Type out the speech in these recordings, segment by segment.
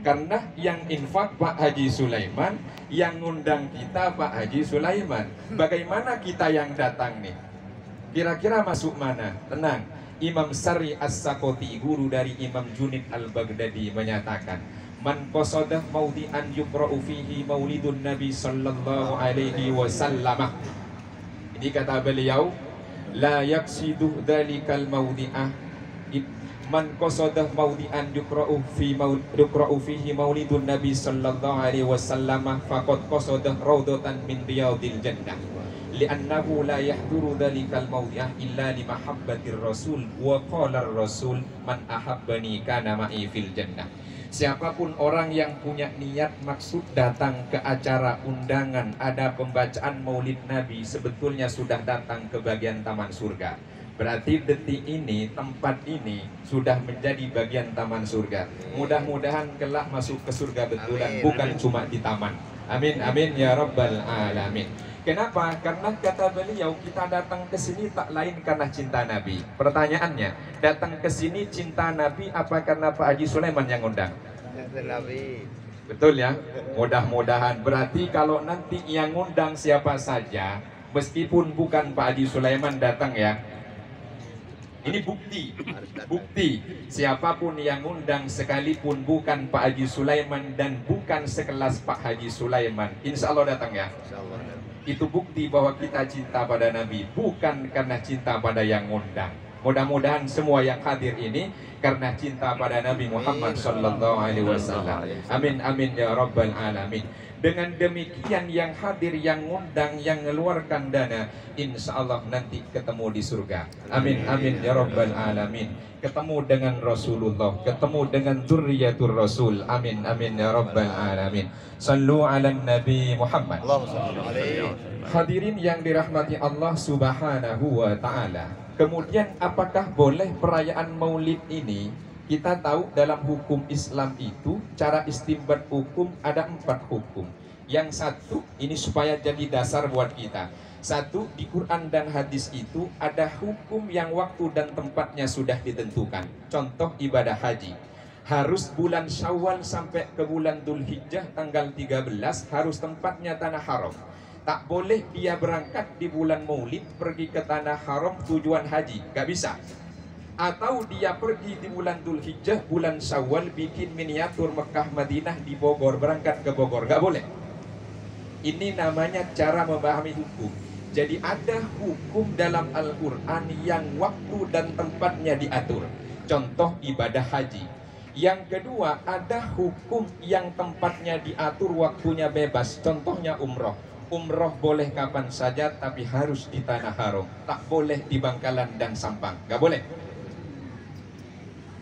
Karena yang infak Pak Haji Sulaiman, yang ngundang kita Pak Haji Sulaiman. Bagaimana kita yang datang nih? Kira-kira masuk mana? Tenang. Imam Sari As-Sakoti, guru dari Imam Junid Al-Baghdadi, menyatakan, man qasadah maudhi'an yuqra'u fihi maulidun Nabi sallallahu alaihi wasallam. Ini kata beliau, la yaqsidu dzalikal maudhi'ah man qasadah maudhi'an yuqra'u fihi maulidun Nabi sallallahu alaihi wasallam faqad qasadah raudatan min riyadil jannah. Li'annahu la yahduru dhalikal mawdi'ah illa limahabbatir rasul wa qala rasul man ahabbani kana ma'i fil jannah. Siapapun orang yang punya niat maksud datang ke acara undangan ada pembacaan maulid Nabi, sebetulnya sudah datang ke bagian taman surga. Berarti detik ini, tempat ini sudah menjadi bagian taman surga. Mudah-mudahan kelak masuk ke surga betulan, bukan cuma di taman. Amin, amin ya rabbal alamin. Kenapa? Karena kata beliau, kita datang ke sini tak lain karena cinta Nabi. Pertanyaannya, datang ke sini cinta Nabi apa karena Pak Haji Sulaiman yang undang? Cinta Nabi. Betul ya? Mudah-mudahan. Berarti kalau nanti yang undang siapa saja, meskipun bukan Pak Haji Sulaiman datang ya, ini bukti. Bukti. Siapapun yang undang sekalipun bukan Pak Haji Sulaiman dan bukan sekelas Pak Haji Sulaiman, insya Allah datang ya. Itu bukti bahwa kita cinta pada Nabi, bukan karena cinta pada yang undang. Mudah-mudahan semua yang hadir ini karena cinta pada Nabi Muhammad sallallahu alaihi wasallam. Amin amin ya rabbal alamin. Dengan demikian yang hadir, yang ngundang, yang mengeluarkan dana, insya Allah nanti ketemu di surga. Amin amin ya rabbal alamin. Ketemu dengan Rasulullah, ketemu dengan dzurriyyatur Rasul. Amin amin ya rabbal alamin. Sallu ala Nabi Muhammad. Hadirin yang dirahmati Allah Subhanahu wa taala. Kemudian apakah boleh perayaan Maulid ini? Kita tahu dalam hukum Islam itu cara istinbat hukum ada 4 hukum. Yang satu ini supaya jadi dasar buat kita. Satu, di Quran dan hadis itu ada hukum yang waktu dan tempatnya sudah ditentukan. Contoh ibadah haji. Harus bulan Syawal sampai ke bulan Dzulhijjah tanggal 13 harus tempatnya tanah haram. Tak boleh dia berangkat di bulan Maulid pergi ke tanah haram tujuan haji, gak bisa. Atau dia pergi di bulan Dzulhijjah, bulan Syawal bikin miniatur Mekah Madinah di Bogor, berangkat ke Bogor, gak boleh. Ini namanya cara memahami hukum. Jadi ada hukum dalam Al-Quran yang waktu dan tempatnya diatur. Contoh ibadah haji. Yang kedua, ada hukum yang tempatnya diatur, waktunya bebas. Contohnya umroh. Umroh boleh kapan saja, tapi harus di tanah haram. Tak boleh di Bangkalan dan Sampang. Gak boleh.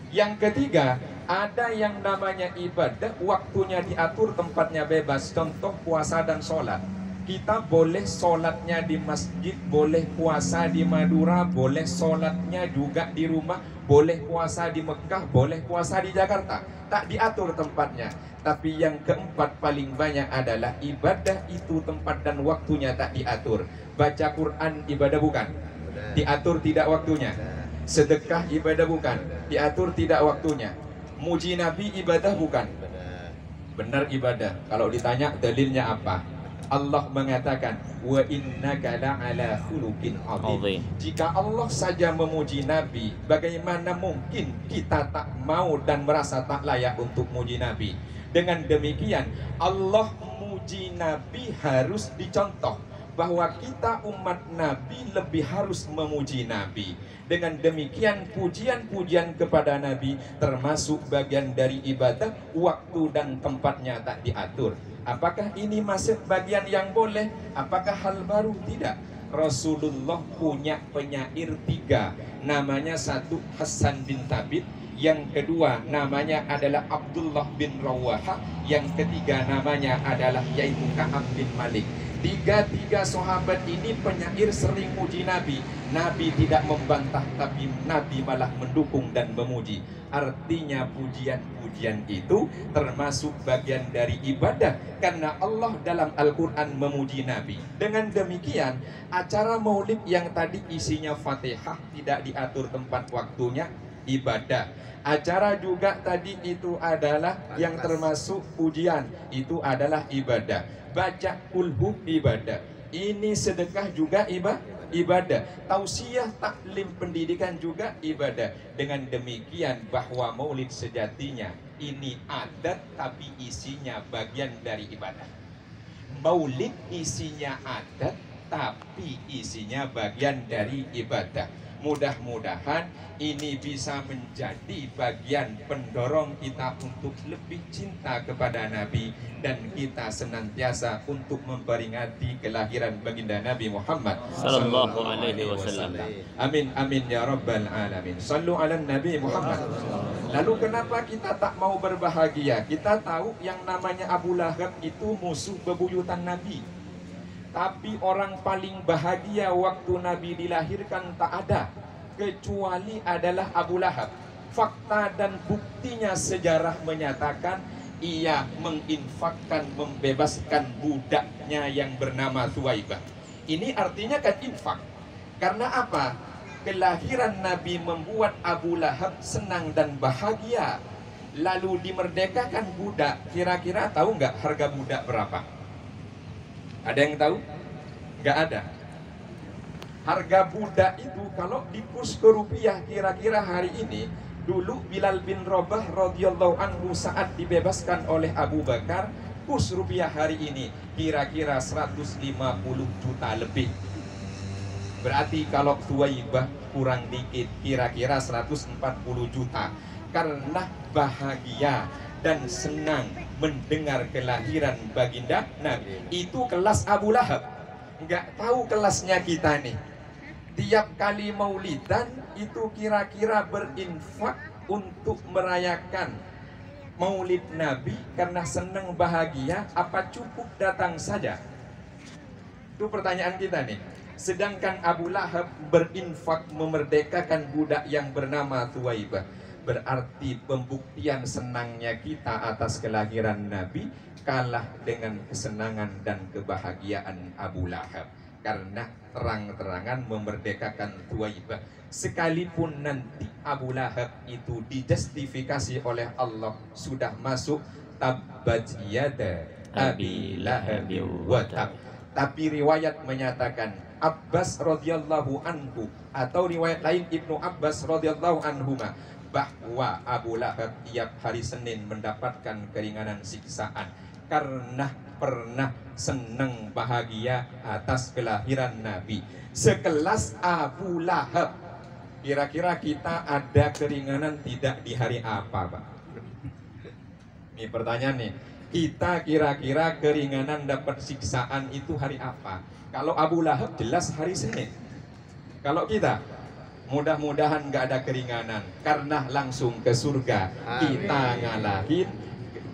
Yang ketiga, ada yang namanya ibadah, waktunya diatur, tempatnya bebas. Contoh puasa dan sholat. Kita boleh sholatnya di masjid, boleh puasa di Madura, boleh sholatnya juga di rumah, boleh puasa di Mekah, boleh puasa di Jakarta. Tak diatur tempatnya. Tapi yang keempat paling banyak adalah ibadah itu tempat dan waktunya tak diatur. Baca Quran ibadah bukan? Diatur tidak waktunya. Sedekah ibadah bukan? Diatur tidak waktunya. Muji Nabi ibadah bukan? Benar ibadah. Kalau ditanya dalilnya apa? Allah mengatakan wa innaka la'ala khuluqin adzim. Jika Allah saja memuji Nabi, bagaimana mungkin kita tak mau dan merasa tak layak untuk muji Nabi? Dengan demikian Allah memuji Nabi harus dicontoh, bahwa kita umat Nabi lebih harus memuji Nabi. Dengan demikian pujian-pujian kepada Nabi termasuk bagian dari ibadah, waktu dan tempatnya tak diatur. Apakah ini masuk bagian yang boleh? Apakah hal baru? Tidak. Rasulullah punya penyair 3. Namanya satu Hasan bin Thabit, yang kedua namanya adalah Abdullah bin Rawaha, yang ketiga namanya adalah yaitu Ka'ab bin Malik. Tiga sahabat ini penyair sering muji Nabi. Nabi tidak membantah, tapi Nabi malah mendukung dan memuji. Artinya pujian-pujian itu termasuk bagian dari ibadah, karena Allah dalam Al-Quran memuji Nabi. Dengan demikian acara maulid yang tadi isinya Fatihah tidak diatur tempat waktunya, ibadah. Acara juga tadi itu adalah yang termasuk pujian, itu adalah ibadah. Baca kulhu ibadah. Ini sedekah juga ibadah. Tausiah, taklim, pendidikan juga ibadah. Dengan demikian bahwa maulid sejatinya ini adat tapi isinya bagian dari ibadah. Maulid isinya adat tapi isinya bagian dari ibadah. Mudah-mudahan ini bisa menjadi bagian pendorong kita untuk lebih cinta kepada Nabi, dan kita senantiasa untuk memperingati kelahiran baginda Nabi Muhammad sallallahu alaihi wasallam. Amin amin ya rabbal alamin. Sallu ala Nabi Muhammad. Lalu kenapa kita tak mau berbahagia? Kita tahu yang namanya Abu Lahab itu musuh bebuyutan Nabi. Tapi orang paling bahagia waktu Nabi dilahirkan tak ada, kecuali adalah Abu Lahab. Fakta dan buktinya sejarah menyatakan ia menginfakkan, membebaskan budaknya yang bernama Thuwaibah. Ini artinya kan infak. Karena apa? Kelahiran Nabi membuat Abu Lahab senang dan bahagia. Lalu dimerdekakan budak. Kira-kira tahu nggak harga budak berapa? Ada yang tahu? Nggak ada. Harga budak itu kalau dikurs ke rupiah kira-kira hari ini, dulu Bilal bin Rabah radhiyallahu anhu saat dibebaskan oleh Abu Bakar, kurs rupiah hari ini kira-kira 150 juta lebih. Berarti kalau Thuwaibah kurang dikit kira-kira 140 juta. Karena bahagia dan senang mendengar kelahiran baginda Nabi. Itu kelas Abu Lahab. Nggak tahu kelasnya kita nih. Tiap kali maulidan itu kira-kira berinfak untuk merayakan maulid Nabi karena senang bahagia, apa cukup datang saja? Itu pertanyaan kita nih. Sedangkan Abu Lahab berinfak memerdekakan budak yang bernama Thuwaibah. Berarti pembuktian senangnya kita atas kelahiran Nabi kalah dengan kesenangan dan kebahagiaan Abu Lahab. Karena terang-terangan memerdekakan Thuwaibah. Sekalipun nanti Abu Lahab itu dijustifikasi oleh Allah sudah masuk tabbat yada Abi Lahab wa tab. Tapi riwayat menyatakan Abbas radhiyallahu anhu atau riwayat lain Ibnu Abbas radhiyallahu anhuma bahwa Abu Lahab tiap hari Senin mendapatkan keringanan siksaan karena pernah senang bahagia atas kelahiran Nabi. Sekelas Abu Lahab, kira-kira kita ada keringanan tidak di hari apa, Pak? Ini pertanyaan nih. Kita kira-kira keringanan dapat siksaan itu hari apa? Kalau Abu Lahab jelas hari Senin. Kalau kita mudah-mudahan nggak ada keringanan karena langsung ke surga. Kita ngalahin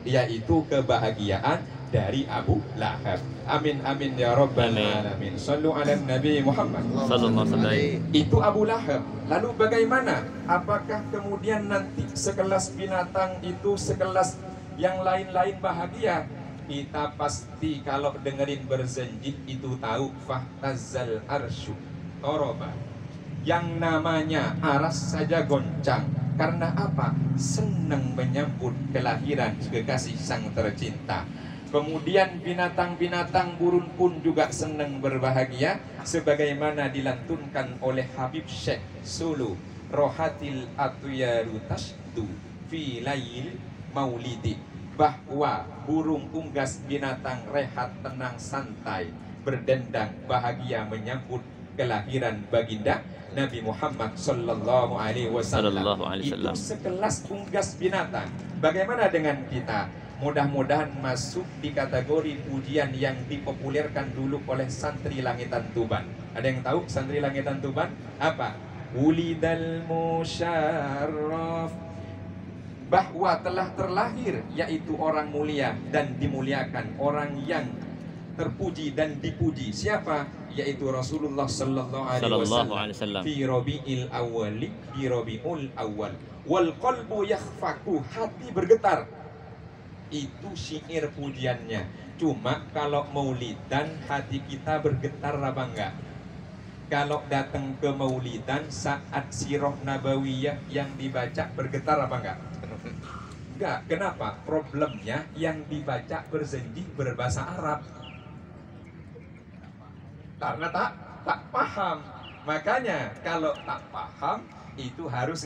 yaitu kebahagiaan dari Abu Lahab. Amin amin ya rabbal alamin. Sallu ala Nabi Muhammad Sallallahu alaihi. Itu Abu Lahab. Lalu bagaimana? Apakah kemudian nanti sekelas binatang itu, sekelas yang lain-lain bahagia? Kita pasti kalau dengerin berzenjih itu tahu fahtazal arsyu toroba. Yang namanya aras saja goncang. Karena apa? Senang menyambut kelahiran kekasih sang tercinta. Kemudian binatang-binatang burung pun juga senang berbahagia, sebagaimana dilantunkan oleh Habib Syekh Sulu, rohatil atuyaru tasdu fi lail maulidi, bahwa burung unggas binatang rehat tenang santai berdendang bahagia menyambut kelahiran baginda Nabi Muhammad sallallahu alaihi wasallam. Itu sekelas unggas binatang. Bagaimana dengan kita? Mudah-mudahan masuk di kategori pujian yang dipopulerkan dulu oleh santri Langitan Tuban. Ada yang tahu santri Langitan Tuban? Apa? Ulidal musyarraf, bahwa telah terlahir yaitu orang mulia dan dimuliakan, orang yang terpuji dan dipuji. Siapa? Yaitu Rasulullah sallallahu alaihi wasallam. Fi Rabiul Awwal, fi Rabiul Awwal. Wal qalbu yakhfaku, hati bergetar. Itu syair pujiannya. Cuma kalau maulidan hati kita bergetar apa enggak? kalau datang ke maulidan saat sirah nabawiyah yang dibaca bergetar apa enggak? Enggak. Kenapa? Problemnya yang dibaca berzenji berbahasa Arab. Karena tak paham. Makanya kalau tak paham itu harus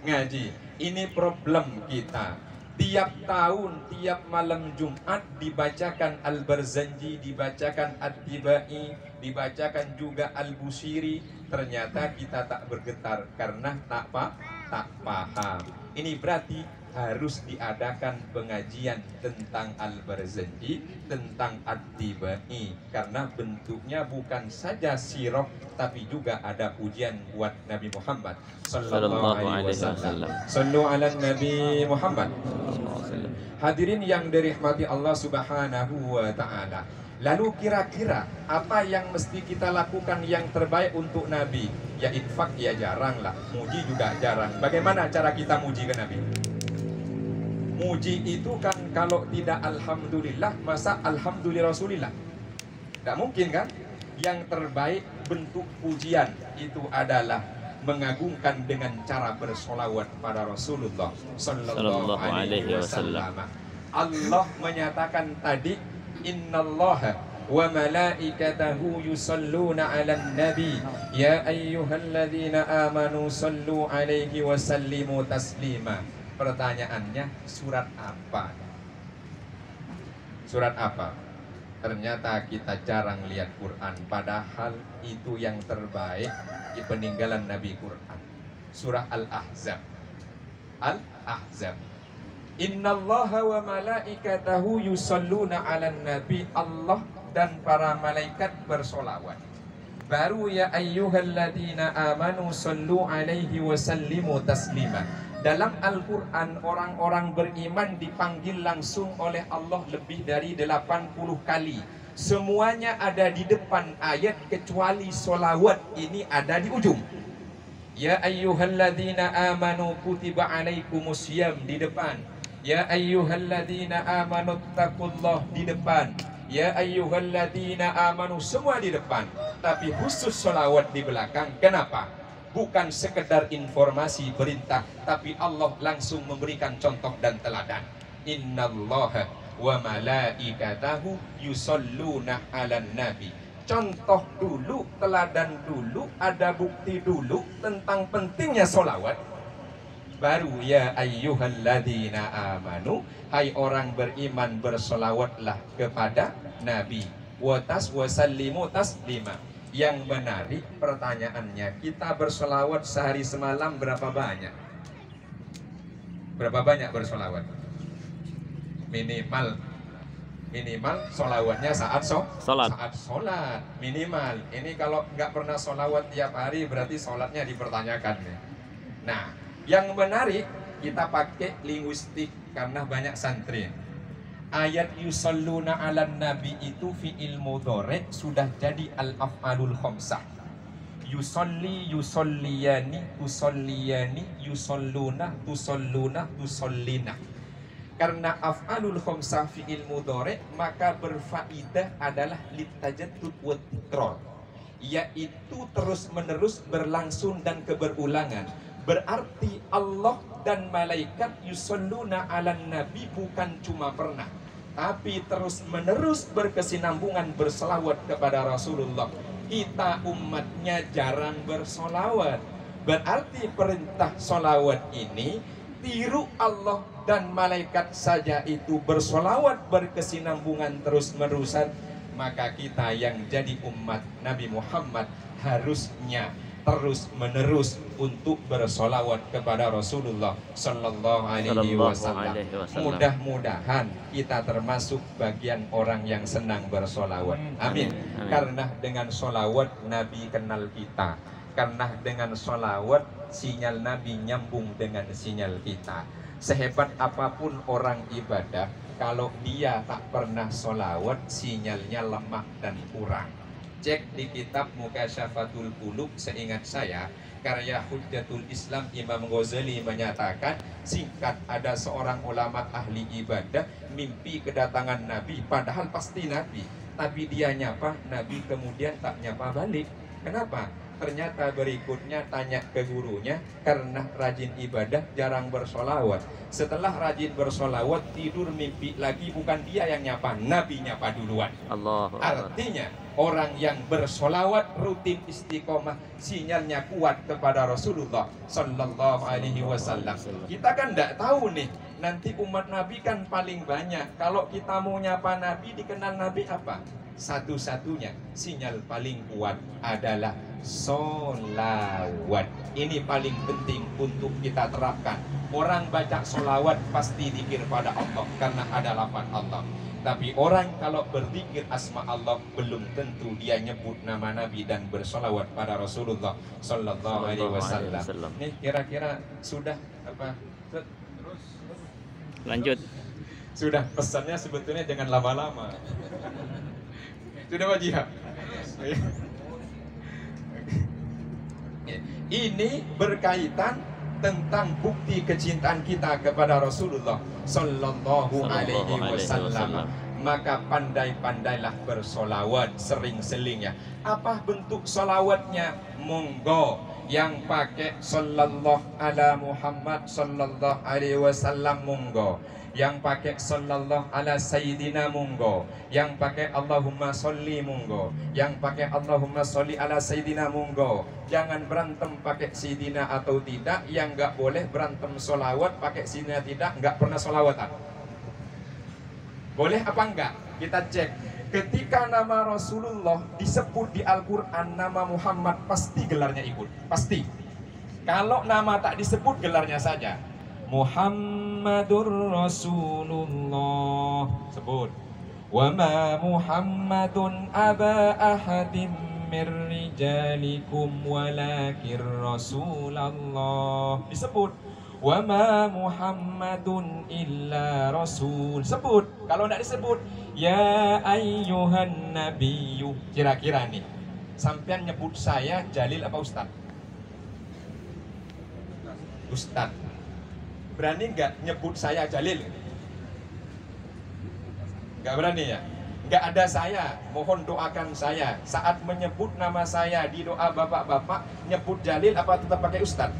ngaji. Ini problem kita. Tiap tahun, tiap malam Jumat dibacakan Al-Barzanji, dibacakan Ad-Dibai, dibacakan juga Al-Busiri. Ternyata kita tak bergetar karena tak paham. Ini berarti harus diadakan pengajian tentang Al-Barzanji, tentang Ad-Dibai, karena bentuknya bukan saja sirah tapi juga ada pujian buat Nabi Muhammad sallallahu alaihi wasallam. Sallu ala Nabi Muhammad. Hadirin yang dirahmati Allah Subhanahu wa taala. Lalu kira-kira apa yang mesti kita lakukan yang terbaik untuk Nabi? Ya infak ya jarang lah, muji juga jarang. Bagaimana cara kita muji ke Nabi? Muji itu kan kalau tidak alhamdulillah, masa alhamdulillah rasulillah? Tidak mungkin kan? Yang terbaik bentuk pujian itu adalah mengagungkan dengan cara bersolawat pada Rasulullah sallallahu alaihi wasallam. Allah menyatakan tadi, innallaha wa malaikatahu yusalluna 'alan nabi ya ayyuhalladzina amanu sallu 'alaihi wa sallimu taslima. Pertanyaannya, surat apa? Surat apa? Ternyata kita jarang lihat Quran, padahal itu yang terbaik di peninggalan Nabi Quran. Surah Al-Ahzab. Al-Ahzab. Innallaha wa malaikatahu yusalluna 'alan nabi. Allah dan para malaikat bersolawat. Baru ya ayyuhalladzina amanu sallu 'alaihi wa sallimu taslima. Dalam Al-Quran orang-orang beriman dipanggil langsung oleh Allah lebih dari 80 kali. Semuanya ada di depan ayat kecuali solawat ini ada di ujung. Ya ayyuhalladzina amanu kutiba alaikumusiyam di depan. Ya ayyuhalladzina amanu taqullah di depan. Ya ayyuhalladzina amanu semua di depan. Tapi khusus solawat di belakang. Kenapa? Bukan sekedar informasi perintah, tapi Allah langsung memberikan contoh dan teladan. Innallaha wa malaikatahu yusalluna 'alan nabi. Contoh dulu, teladan dulu, ada bukti dulu tentang pentingnya solawat. Baru ya ayyuhalladzina amanu, hai orang beriman bersolawatlah kepada Nabi. Watas wasallimu taslima. Yang menarik pertanyaannya, kita bersolawat sehari semalam berapa banyak? Berapa banyak bersolawat? Minimal solawatnya saat sholat minimal. Ini kalau nggak pernah solawat tiap hari berarti sholatnya dipertanyakan. Nah, yang menarik kita pakai linguistik karena banyak santri. Ayat yusalluna 'alan nabi itu fi'il mudhari' sudah jadi al-af'alul khamsah. Yusalli, yusalliyani, tusalliyani, yusalluna, tusalluna, tusallina. Karena af'alul khamsah fi'il mudhari' maka berfaidah adalah litajaddud wa tikrar, yaitu terus menerus berlangsung dan keberulangan. Berarti Allah dan malaikat yusalluna 'alan nabi bukan cuma pernah, tapi terus menerus berkesinambungan berselawat kepada Rasulullah. Kita umatnya jarang bersolawat. Berarti perintah solawat ini tiru Allah dan malaikat saja itu bersolawat berkesinambungan terus menerusan. Maka kita yang jadi umat Nabi Muhammad harusnya terus menerus untuk bersolawat kepada Rasulullah Sallallahu Alaihi Wasallam. Mudah-mudahan kita termasuk bagian orang yang senang bersolawat. Amin. Karena dengan solawat Nabi kenal kita. Karena dengan solawat sinyal Nabi nyambung dengan sinyal kita. Sehebat apapun orang ibadah, kalau dia tak pernah solawat, sinyalnya lemah dan kurang. Cek di kitab Mukasyafatul Qulub, seingat saya karya Hujjatul Islam Imam Ghazali menyatakan, singkat, ada seorang ulama ahli ibadah mimpi kedatangan Nabi, padahal pasti Nabi, tapi dia nyapa Nabi kemudian tak nyapa balik. Kenapa? ternyata berikutnya tanya ke gurunya, karena rajin ibadah jarang bersolawat. Setelah rajin bersolawat tidur mimpi lagi, bukan dia yang nyapa, Nabi nyapa duluan. Allahu Akbar. Artinya orang yang bersolawat rutin istiqomah, sinyalnya kuat kepada Rasulullah Sallallahu Alaihi Wasallam. Kita kan tidak tahu nih, nanti umat Nabi kan paling banyak. Kalau kita mau nyapa Nabi, dikenal Nabi apa? Satu-satunya sinyal paling kuat adalah solawat. Ini paling penting untuk kita terapkan. Orang baca solawat pasti zikir pada Allah karena ada lafaz Allah. Tapi orang kalau berzikir asma Allah belum tentu dia nyebut nama Nabi dan bersolawat pada Rasulullah Sallallahu Alaihi Wasallam. Nih kira-kira sudah apa? Terus Lanjut. sudah, pesannya sebetulnya jangan lama-lama. Sudah Pak Jihad. Ini berkaitan tentang bukti kecintaan kita kepada Rasulullah Sallallahu Alaihi Wasallam. Maka pandai-pandailah bersolawat sering-seling ya. Apa bentuk solawatnya? Monggo yang pakai sallallahu ala Muhammad sallallahu alaihi wasallam monggo, yang pakai sallallahu ala sayyidina monggo, yang pakai Allahumma sholli monggo, yang pakai Allahumma sholli ala sayyidina monggo. Jangan berantem pakai sayyidina atau tidak. Yang nggak boleh berantem solawat pakai sayyidina tidak, nggak pernah solawatan. Boleh apa enggak? Kita cek. Ketika nama Rasulullah disebut di Al-Quran, nama Muhammad, pasti gelarnya ikut. Pasti. Kalau nama tak disebut, gelarnya saja. Muhammadur Rasulullah. Sebut. Wa ma Muhammadun aba ahadim mir rijalikum walakin Rasulullah. Disebut. Wa ma Muhammadun illa Rasul. Sebut. Kalau tidak disebut, ya ayyuhan nabiyyu. Kira-kira nih, sampean nyebut saya Jalil apa Ustad? Ustad. Berani nggak nyebut saya Jalil? Nggak berani ya? Nggak ada saya. Mohon doakan saya. Saat menyebut nama saya di doa bapak-bapak, nyebut Jalil apa tetap pakai Ustad?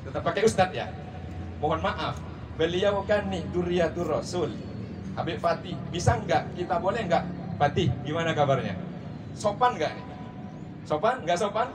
Tetap pakai Ustad ya? Mohon maaf, beliau kan nih Duriyatur Rasul, Habib Fatih. Bisa nggak? Kita boleh nggak? Fatih, gimana kabarnya? Sopan nggak nih? Sopan? Nggak sopan?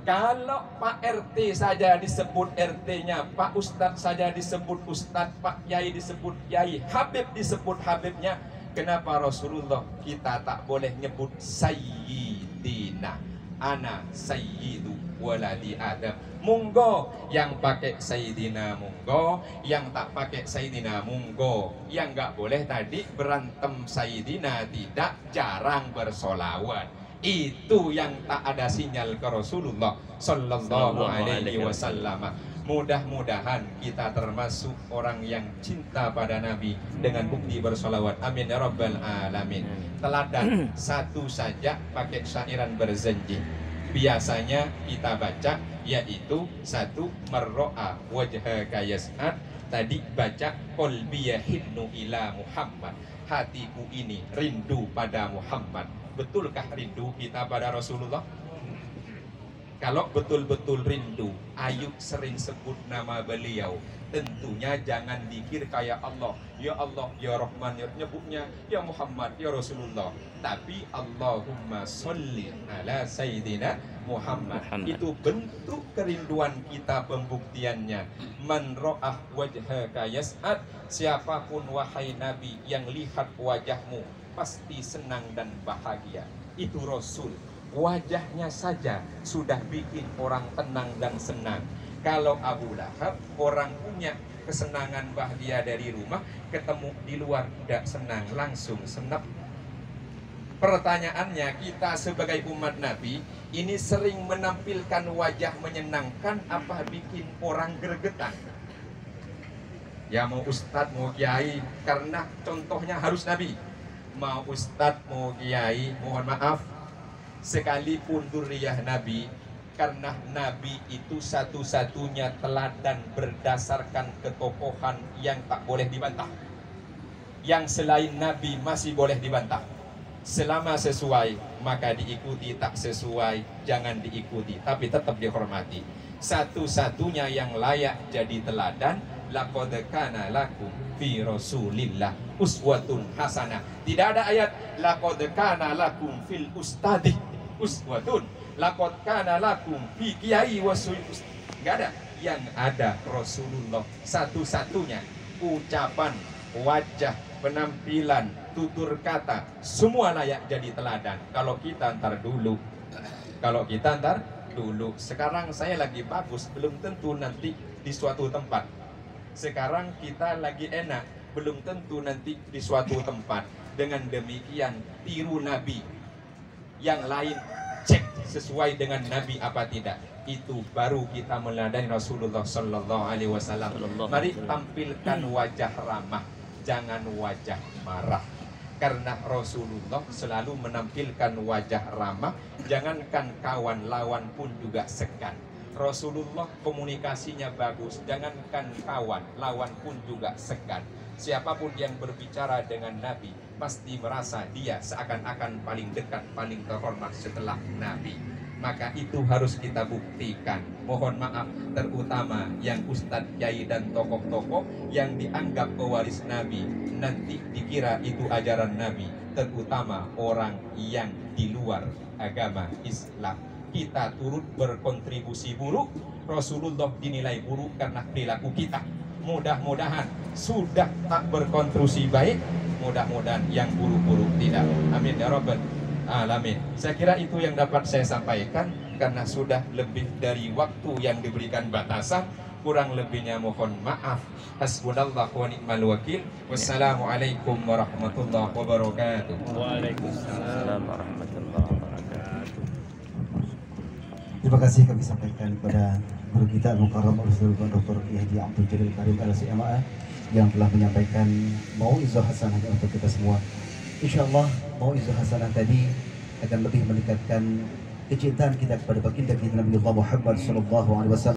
Kalau Pak RT saja disebut RT-nya, Pak Ustadz saja disebut Ustadz, Pak Yai disebut Yai, Habib disebut Habibnya, kenapa Rasulullah kita tak boleh nyebut Sayyidina? Ana Sayyidu waladi Adam. Monggo yang pakai Sayyidina monggo, yang tak pakai Sayyidina monggo. Yang nggak boleh tadi berantem Sayyidina tidak, jarang bersolawat. Itu yang tak ada sinyal ke Rasulullah Sallallahu Alaihi Wasallam. Mudah-mudahan kita termasuk orang yang cinta pada Nabi dengan bukti bersolawat. Amin ya Rabbal Alamin. Teladan satu saja pakai syairan berjanji. Biasanya kita baca yaitu satu, marro'a wajhaka yas'ad. Tadi baca qalbi yahinnu ila Muhammad. Hatiku ini rindu pada Muhammad. Betulkah rindu kita pada Rasulullah? Kalau betul-betul rindu, ayo sering sebut nama beliau. Tentunya jangan dikir kayak Allah. Ya Allah, ya Rahman, ya nyebutnya ya Muhammad, ya Rasulullah. Tapi Allahumma sholli ala Sayyidina Muhammad. Itu bentuk kerinduan kita, pembuktiannya. Man ra'ah wajhaka yas'ad. Siapapun wahai Nabi yang lihat wajahmu pasti senang dan bahagia. Itu Rasul. Wajahnya saja sudah bikin orang tenang dan senang. Kalau Abu Lahab, orang punya kesenangan bahagia dari rumah, ketemu di luar tidak senang, langsung senap. Pertanyaannya, kita sebagai umat Nabi ini sering menampilkan wajah menyenangkan apa bikin orang gregetan? Ya mau ustadz, mau kiai, karena contohnya harus Nabi. Mau ustadz, mau kiai, mohon maaf, sekalipun duriyah Nabi, karena Nabi itu satu-satunya teladan berdasarkan ketokohan yang tak boleh dibantah. Yang selain Nabi masih boleh dibantah. Selama sesuai maka diikuti, tak sesuai jangan diikuti, tapi tetap dihormati. Satu-satunya yang layak jadi teladan, laqad kana lakum fi rasulillah uswatun hasanah. Tidak ada ayat laqad kana lakum fil ustadi uswatun, laqad kana lakum fi kiai wasul. Enggak ada. Yang ada Rasulullah satu-satunya. Ucapan, wajah, penampilan, tutur kata, semua layak jadi teladan. Kalau kita ntar dulu, sekarang saya lagi bagus, belum tentu nanti di suatu tempat. Sekarang kita lagi enak, belum tentu nanti di suatu tempat. Dengan demikian tiru Nabi. Yang lain cek sesuai dengan Nabi apa tidak. Itu baru kita meladani Rasulullah Sallallahu Alaihi Wasallam. Mari tampilkan wajah ramah, jangan wajah marah. Karena Rasulullah selalu menampilkan wajah ramah. Jangankan kawan, lawan pun juga segan. Rasulullah komunikasinya bagus. Jangankan kawan, lawan pun juga segan. Siapapun yang berbicara dengan Nabi pasti merasa dia seakan-akan paling dekat, paling terhormat setelah Nabi. Maka itu harus kita buktikan. Mohon maaf, terutama yang ustadz, kiai dan tokoh-tokoh yang dianggap pewaris Nabi, nanti dikira itu ajaran Nabi, terutama orang yang di luar agama Islam. Kita turut berkontribusi buruk, Rasulullah dinilai buruk karena perilaku kita. Mudah-mudahan sudah tak berkontribusi baik, mudah-mudahan yang buruk-buruk tidak. Amin ya rabbal alamin. Saya kira itu yang dapat saya sampaikan, karena sudah lebih dari waktu yang diberikan batasan. Kurang lebihnya mohon maaf. Hasbunallah wa ni'mal wakil. Wassalamualaikum warahmatullahi wabarakatuh. Waalaikumsalam warahmatullahi wabarakatuh. Terima kasih kami sampaikan kepada guru kita Mukarram Al-Ustaz Dr. Haji Abdul Jalil Karim LCMA yang telah menyampaikan mau'izah hasanah untuk kita semua. Insyaallah mau'izah hasanah tadi akan lebih meningkatkan kecintaan kita kepada baginda kita Nabi Muhammad sallallahu alaihi wasallam.